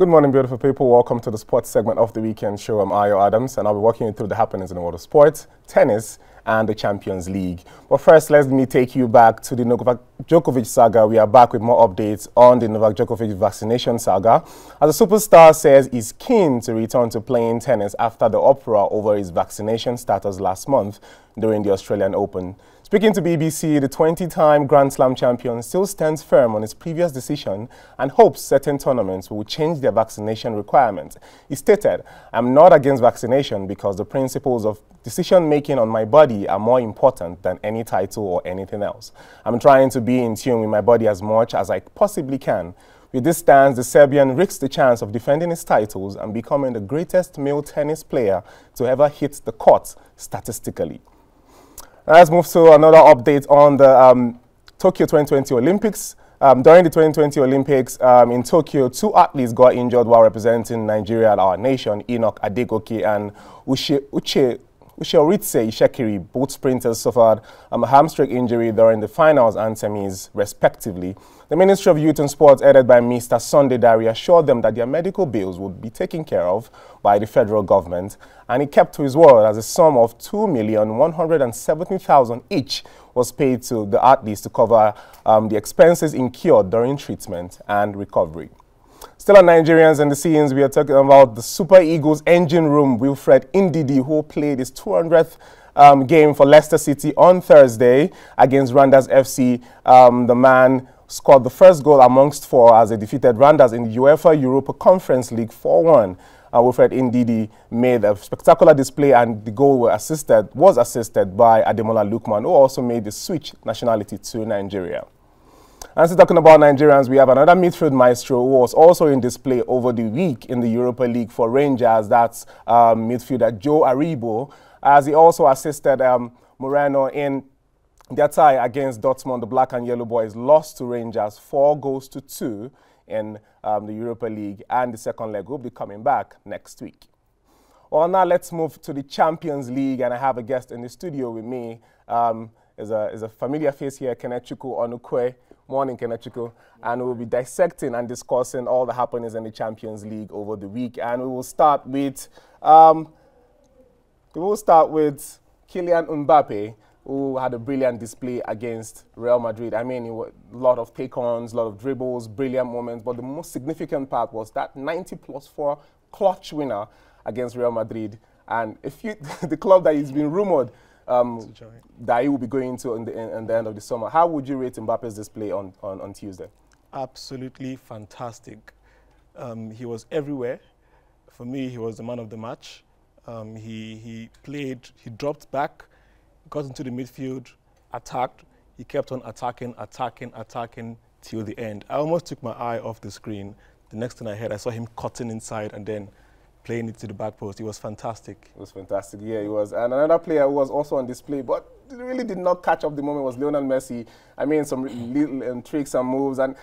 Good morning, beautiful people. Welcome to the sports segment of the weekend show. I'm Ayo Adams, and I'll be walking you through the happenings in the world of sports, tennis, and the Champions League. But first, let me take you back to the Novak Djokovic saga. We are back with more updates on the Novak Djokovic vaccination saga, as the superstar says he's keen to return to playing tennis after the uproar over his vaccination status last month during the Australian Open. Speaking to BBC, the 20-time Grand Slam champion still stands firm on his previous decision and hopes certain tournaments will change their vaccination requirements. He stated, "I'm not against vaccination because the principles of decision-making on my body are more important than any title or anything else. I'm trying to be in tune with my body as much as I possibly can." With this stance, the Serbian risks the chance of defending his titles and becoming the greatest male tennis player to ever hit the court statistically. Let's move to another update on the Tokyo 2020 Olympics. During the 2020 Olympics in Tokyo, two athletes got injured while representing Nigeria, our nation. Enoch Adegoke and Ucheoritse Ishekiri, both sprinters, suffered a hamstring injury during the finals and semis, respectively. The Ministry of Youth and Sports, headed by Mr. Sunday Dari, assured them that their medical bills would be taken care of by the federal government, and he kept to his word as a sum of $2,170,000 each was paid to the athletes to cover the expenses incurred during treatment and recovery. Still on Nigerians and the scenes, we are talking about the Super Eagles engine room, Wilfred Ndidi, who played his 200th game for Leicester City on Thursday against Randers FC. The man scored the first goal amongst four as they defeated Randers in the UEFA Europa Conference League 4-1. Wilfred Ndidi made a spectacular display, and the goal was assisted by Ademola Lookman, who also made the switch nationality to Nigeria. And so talking about Nigerians, we have another midfield maestro who was also in display over the week in the Europa League for Rangers. That's midfielder Joe Aribo, as he also assisted Moreno in their tie against Dortmund. The Black and Yellow Boys lost to Rangers 4-2 in the Europa League, and the second leg will be coming back next week. Well, now let's move to the Champions League, and I have a guest in the studio with me. Is a familiar face here, Kenechukwu Onukwe. Morning, Kenechukwu. And we'll be dissecting and discussing all the happenings in the Champions League over the week. And we will start with Kylian Mbappe, who had a brilliant display against Real Madrid. I mean, a lot of take-ons, a lot of dribbles, brilliant moments. But the most significant part was that 90+4 clutch winner against Real Madrid. And the club that he's been rumored that he will be going to in the end of the summer. How would you rate Mbappe's display on Tuesday? Absolutely fantastic. He was everywhere. For me, he was the man of the match. He played, he dropped back, got into the midfield, attacked. He kept on attacking till the end. I almost took my eye off the screen. The next thing I heard, I saw him cutting inside and then playing it to the back post. It was fantastic. It was fantastic, yeah, it was. And another player who was also on display, but really did not catch up the moment, was Lionel Messi. I mean, some little tricks and moves. And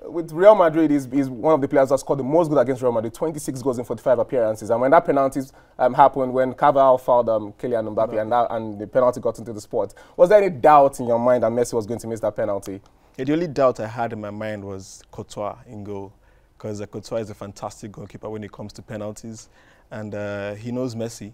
with Real Madrid, he's one of the players that scored the most goals against Real Madrid, 26 goals in 45 appearances. And when that penalty happened, when Carvajal fouled Kylian Mbappe and the penalty got into the spot, was there any doubt in your mind that Messi was going to miss that penalty? Yeah, the only doubt I had in my mind was Courtois in goal, because Courtois is a fantastic goalkeeper when it comes to penalties, and he knows Messi.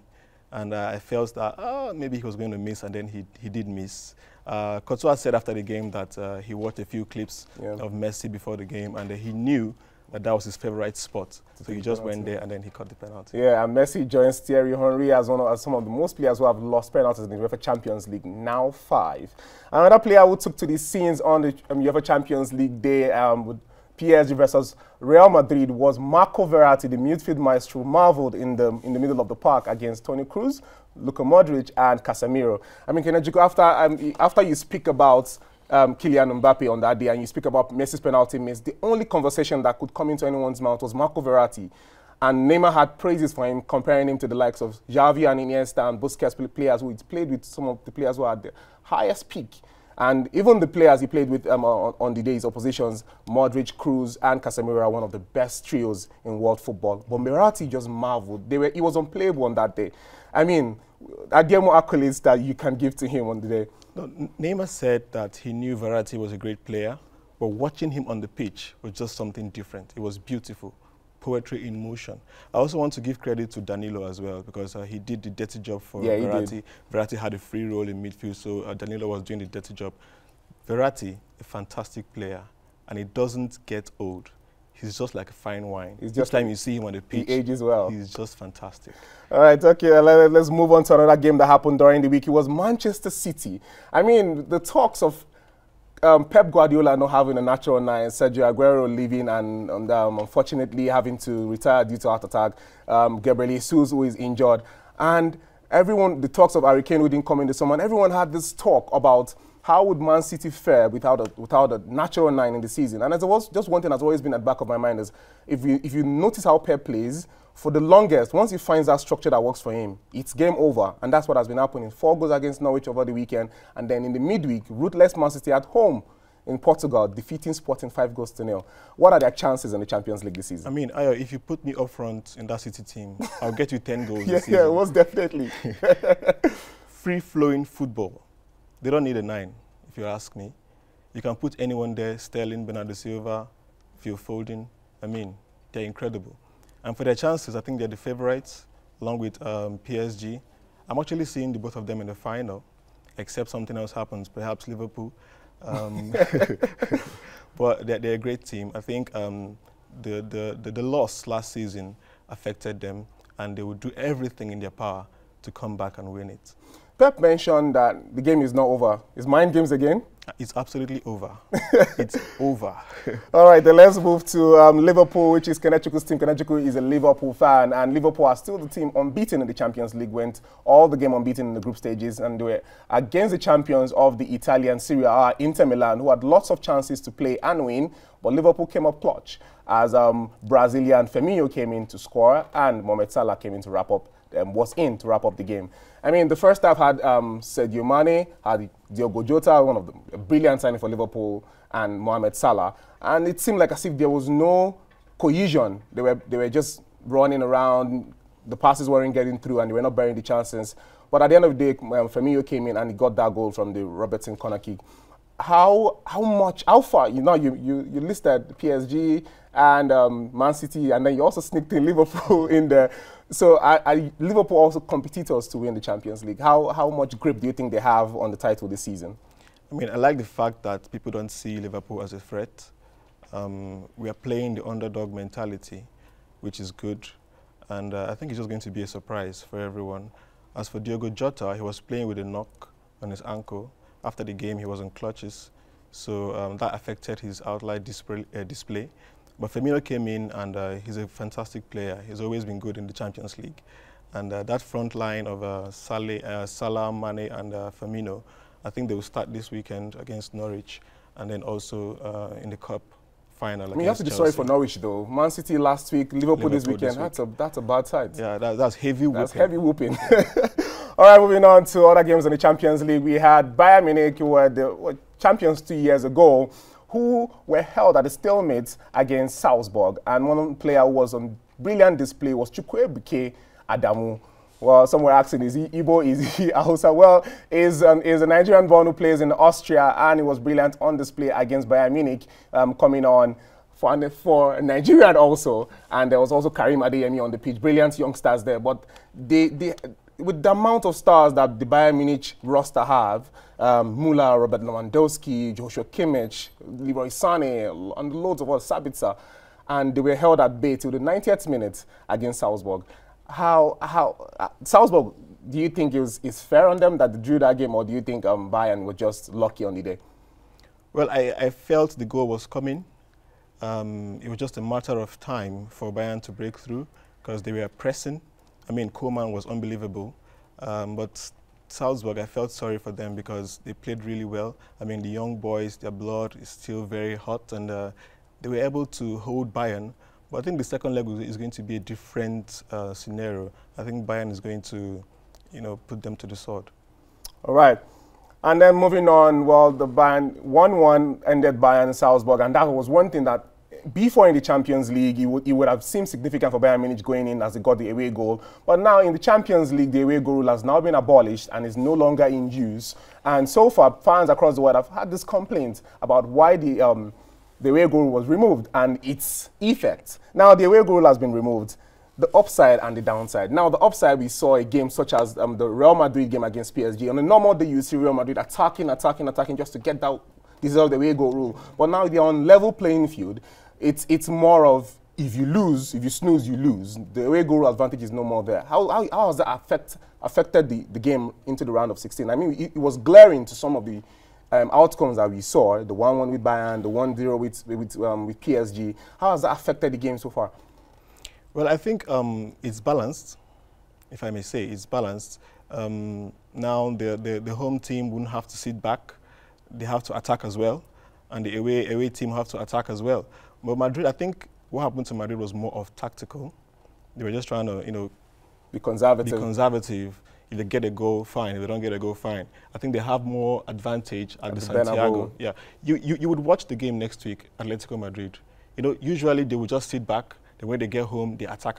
And I felt that maybe he was going to miss, and then he did miss. Courtois said after the game that he watched a few clips of Messi before the game, and he knew that was his favorite spot. So he just went there and then he caught the penalty. Yeah, and Messi joins Thierry Henry as some of the most players who have lost penalties in the UEFA Champions League, now 5. Another player who took to the scenes on the UEFA Champions League day with PSG versus Real Madrid was Marco Verratti, the midfield maestro, marveled in the middle of the park against Toni Kroos, Luka Modric, and Casemiro. I mean, Kenechukwu, after you speak about Kylian Mbappe on that day and you speak about Messi's penalty miss, the only conversation that could come into anyone's mouth was Marco Verratti. And Neymar had praises for him, comparing him to the likes of Xavi and Iniesta and Busquets, players who he's played with, some of the players who are at the highest peak. And even the players he played with on the day, his oppositions, Modric, Kroos, and Casemiro, are one of the best trios in world football. But Verratti just marveled. He was unplayable on that day. I mean, are there more accolades that you can give to him on the day? No, Neymar said that he knew Verratti was a great player, but watching him on the pitch was just something different. It was beautiful. poetry in motion. I also want to give credit to Danilo as well, because he did the dirty job for Verratti. Verratti had a free role in midfield, so Danilo was doing the dirty job. Verratti, a fantastic player, and he doesn't get old. He's just like a fine wine. Each time you see him on the pitch, he ages well. He's just fantastic. All right, okay, let's move on to another game that happened during the week. It was Manchester City. I mean, the talks of Pep Guardiola not having a natural 9, Sergio Aguero leaving, and unfortunately having to retire due to heart attack, Gabriel Jesus, who is injured, and everyone, the talks of Harry Kane who didn't come in this summer, and everyone had this talk about how would Man City fare without a natural 9 in the season. And just one thing that's always been at the back of my mind is, if you notice how Pep plays, for the longest, once he finds that structure that works for him, it's game over. And that's what has been happening. 4 goals against Norwich over the weekend. And then in the midweek, ruthless Man City at home in Portugal, defeating Sporting 5-0. What are their chances in the Champions League this season? I mean, Ayo, if you put me up front in that City team, I'll get you 10 goals this season. Yeah, most definitely. Free-flowing football. They don't need a 9, if you ask me. You can put anyone there, Sterling, Bernardo Silva, Phil Foden. I mean, they're incredible. And for their chances, I think they're the favourites, along with PSG. I'm actually seeing the both of them in the final, except something else happens, perhaps Liverpool. But they're a great team. I think the loss last season affected them, and they will do everything in their power to come back and win it. Pep mentioned that the game is not over. Is mind games again? It's absolutely over. It's over. All right, then let's move to Liverpool, which is Kenechuk's team. Kenechuku is a Liverpool fan, and Liverpool are still the team unbeaten in the Champions League, went all the game unbeaten in the group stages, and they were against the champions of the Italian Serie A, Inter Milan, who had lots of chances to play and win, but Liverpool came up clutch as Brazilian Firmino came in to score, and Mohamed Salah came in to wrap up the game. I mean, the first half had Sadio Mane, had Diogo Jota, one of them, a brilliant signing for Liverpool, and Mohamed Salah. And it seemed like as if there was no cohesion. They were just running around, the passes weren't getting through, and they were not bearing the chances. But at the end of the day, Firmino came in and he got that goal from the Robertson corner kick. How far, you listed PSG and Man City, and then you also sneaked in Liverpool in there. So are Liverpool also competitors to win the Champions League? How much grip do you think they have on the title this season? I mean, I like the fact that people don't see Liverpool as a threat. We are playing the underdog mentality, which is good. And I think it's just going to be a surprise for everyone. As for Diogo Jota, he was playing with a knock on his ankle. After the game, he was on clutches. So that affected his outline display. But Firmino came in, and he's a fantastic player. He's always been good in the Champions League. And that front line of Salah, Mane, and Firmino, I think they will start this weekend against Norwich, and then also in the Cup final. I mean, you have to be sorry for Norwich, though. Man City last week, Liverpool this weekend. That's a bad side. Yeah, that's heavy whooping. That's heavy whooping. All right, moving on to other games in the Champions League. We had Bayern Munich, who were the champions 2 years ago, who were held at a stalemate against Salzburg. And one player who was on brilliant display was Chukwuebuka Adamu. Well, some were asking, is he Igbo, is he Hausa? Well, is a Nigerian born who plays in Austria, and he was brilliant on display against Bayern Munich, coming on for Nigerian also. And there was also Karim Adeyemi on the pitch. Brilliant youngsters there. But with the amount of stars that the Bayern Munich roster have, Müller, Robert Lewandowski, Joshua Kimmich, Leroy Sané, and loads of others, Sabitzer, and they were held at bay till the 90th minute against Salzburg. Salzburg, do you think is fair on them that they drew that game, or do you think Bayern were just lucky on the day? Well, I felt the goal was coming. It was just a matter of time for Bayern to break through, because they were pressing. I mean, Koeman was unbelievable, but Salzburg, I felt sorry for them because they played really well. I mean, the young boys, their blood is still very hot, and they were able to hold Bayern. But I think the second leg is going to be a different scenario. I think Bayern is going to, put them to the sword. All right. And then moving on, well, the Bayern 1-1 ended Bayern Salzburg, and that was one thing that before in the Champions League, it would have seemed significant for Bayern Munich going in as they got the away goal. But now in the Champions League, the away goal rule has now been abolished and is no longer in use. And so far, fans across the world have had this complaint about why the the away goal was removed and its effect. Now, the away goal has been removed. The upside and the downside. Now, the upside, we saw a game such as the Real Madrid game against PSG. On a normal day, you see Real Madrid attacking just to get that deserve the away goal rule. But now they're on level playing field. It's more of if you lose, if you snooze, you lose. The away goal advantage is no more there. How has that affected the game into the round of 16? I mean, it was glaring to some of the outcomes that we saw. The 1-1 with Bayern, the 1-0 with PSG. How has that affected the game so far? Well, I think it's balanced, if I may say. It's balanced. Now the home team wouldn't have to sit back. They have to attack as well. And the away team have to attack as well. But Madrid, I think what happened to Madrid was more of tactical. They were just trying to, you know, be conservative. If they get a goal, fine. If they don't get a goal, fine. I think they have more advantage at the Santiago. Yeah, you would watch the game next week, Atletico Madrid. You know, usually they would just sit back. Then when they get home, they attack.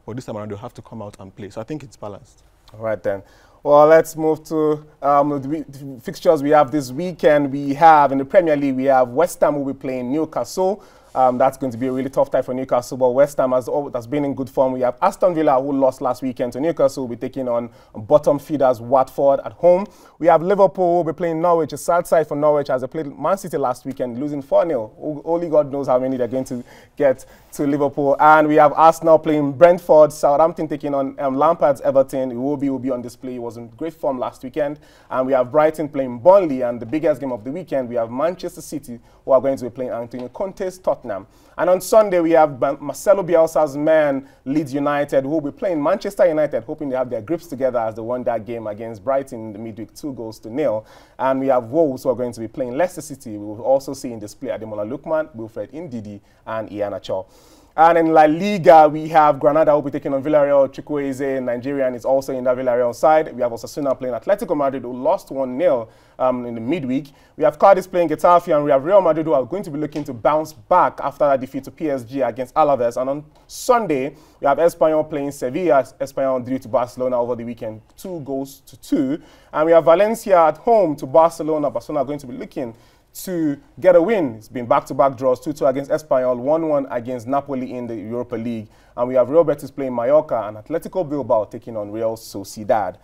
But this time around, they'll have to come out and play. So I think it's balanced. All right, then. Well, let's move to the fixtures we have this weekend. We have, in the Premier League, we have West Ham will be playing Newcastle. That's going to be a really tough time for Newcastle, but West Ham has been in good form. We have Aston Villa, who lost last weekend to Newcastle, will be taking on bottom feeders Watford at home. We have Liverpool, who will be playing Norwich, a sad side for Norwich, as they played Man City last weekend, losing 4-0. Only God knows how many they're going to get to Liverpool. And we have Arsenal playing Brentford, Southampton taking on Lampard's Everton. It will be on display. It was in great form last weekend. And we have Brighton playing Burnley, and the biggest game of the weekend, we have Manchester City, who are going to be playing Antonio Conte's Tottenham. And on Sunday, we have Marcelo Bielsa's men, Leeds United, who will be playing Manchester United, hoping they have their grips together as they won that game against Brighton in the midweek, 2-0. And we have Wolves, who are going to be playing Leicester City. We will also see in display Ademola Lookman, Wilfred Ndidi, and Iheanacho. And in La Liga, we have Granada who will be taking on Villarreal. Chukwueze, Nigerian, is also in the Villarreal side. We have Osasuna playing Atletico Madrid, who lost 1-0 in the midweek. We have Cadiz playing Getafe, and we have Real Madrid, who are going to be looking to bounce back after that defeat to PSG against Alaves. And on Sunday, we have Espanyol playing Sevilla. Espanyol drew to Barcelona over the weekend, 2-2. And we have Valencia at home to Barcelona. Barcelona are going to be looking to get a win. It's been back-to-back draws, 2-2 against Espanyol, 1-1 against Napoli in the Europa League. And we have Real Betis playing Mallorca and Atletico Bilbao taking on Real Sociedad.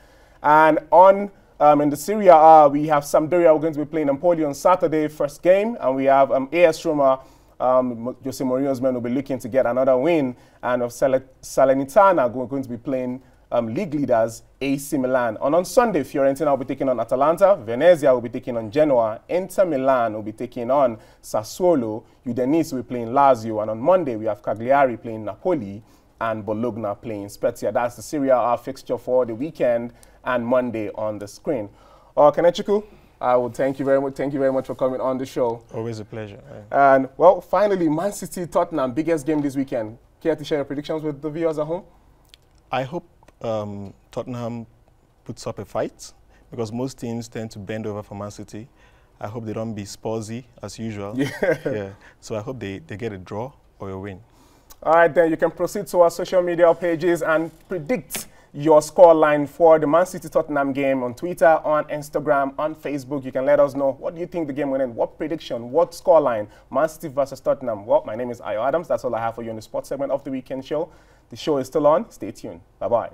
And on in the Seria A, we have Sampdoria. We're going to be playing Empoli on Saturday, first game. And we have AS Roma, Jose Mourinho's men will be looking to get another win. And of Salernitana, we're going to be playing league leaders AC Milan. And on Sunday, Fiorentina will be taking on Atalanta, Venezia will be taking on Genoa, Inter Milan will be taking on Sassuolo, Udinese will be playing Lazio, and on Monday we have Cagliari playing Napoli and Bologna playing Spezia. That's the Serie A fixture for the weekend and Monday on the screen. Kenechukwu, I will thank you very much. Thank you very much for coming on the show. Always a pleasure. And well, finally, Man City Tottenham, biggest game this weekend. Care to share your predictions with the viewers at home? I hope Tottenham puts up a fight, because most teams tend to bend over for Man City. I hope they don't be Spursy as usual. Yeah. So I hope they get a draw or a win. All right, then you can proceed to our social media pages and predict your scoreline for the Man City Tottenham game on Twitter, on Instagram, on Facebook. You can let us know, what do you think the game will end? What prediction? What scoreline? Man City versus Tottenham. Well, my name is Ayo Adams. That's all I have for you in the sports segment of the weekend show. The show is still on. Stay tuned. Bye-bye.